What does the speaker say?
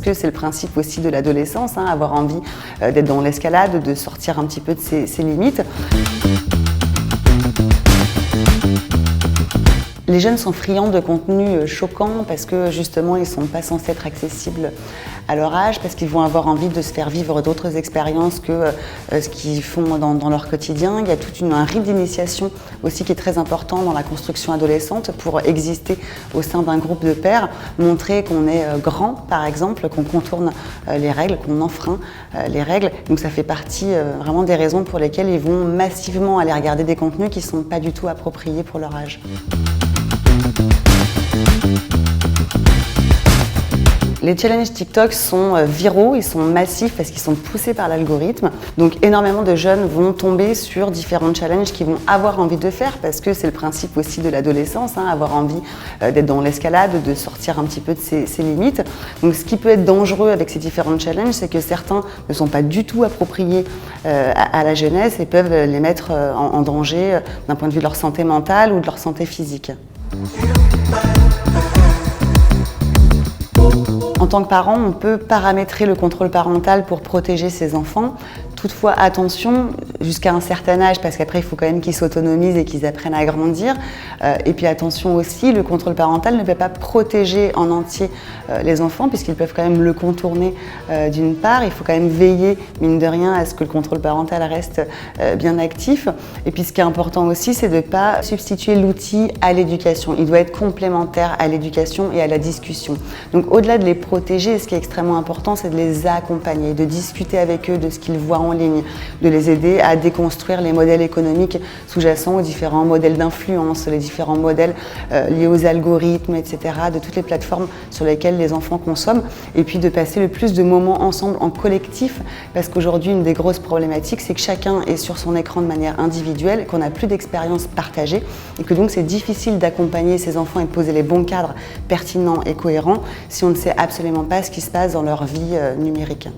que c'est le principe aussi de l'adolescence, avoir envie d'être dans l'escalade, de sortir un petit peu de ses limites. Les jeunes sont friands de contenus choquants parce que justement ils ne sont pas censés être accessibles à leur âge, parce qu'ils vont avoir envie de se faire vivre d'autres expériences que ce qu'ils font dans leur quotidien. Il y a un rite d'initiation aussi qui est très important dans la construction adolescente pour exister au sein d'un groupe de pairs, montrer qu'on est grand par exemple, qu'on contourne les règles, qu'on enfreint les règles. Donc ça fait partie vraiment des raisons pour lesquelles ils vont massivement aller regarder des contenus qui ne sont pas du tout appropriés pour leur âge. Les challenges TikTok sont viraux, ils sont massifs parce qu'ils sont poussés par l'algorithme. Donc énormément de jeunes vont tomber sur différents challenges qu'ils vont avoir envie de faire parce que c'est le principe aussi de l'adolescence, avoir envie d'être dans l'escalade, de sortir un petit peu de ses limites. Donc ce qui peut être dangereux avec ces différents challenges, c'est que certains ne sont pas du tout appropriés à la jeunesse et peuvent les mettre en danger d'un point de vue de leur santé mentale ou de leur santé physique. En tant que parent, on peut paramétrer le contrôle parental pour protéger ses enfants. Toutefois, attention, jusqu'à un certain âge, parce qu'après, il faut quand même qu'ils s'autonomisent et qu'ils apprennent à grandir. Et puis attention aussi, le contrôle parental ne peut pas protéger en entier les enfants, puisqu'ils peuvent quand même le contourner d'une part. Il faut quand même veiller, mine de rien, à ce que le contrôle parental reste bien actif. Et puis ce qui est important aussi, c'est de ne pas substituer l'outil à l'éducation. Il doit être complémentaire à l'éducation et à la discussion. Donc au-delà de les protéger, ce qui est extrêmement important, c'est de les accompagner, de discuter avec eux de ce qu'ils voient en ligne, de les aider à déconstruire les modèles économiques sous-jacents aux différents modèles d'influence, les différents modèles liés aux algorithmes, etc., de toutes les plateformes sur lesquelles les enfants consomment, et puis de passer le plus de moments ensemble en collectif, parce qu'aujourd'hui, une des grosses problématiques, c'est que chacun est sur son écran de manière individuelle, qu'on n'a plus d'expérience partagée, et que donc c'est difficile d'accompagner ces enfants et de poser les bons cadres pertinents et cohérents si on ne sait absolument pas ce qui se passe dans leur vie numérique.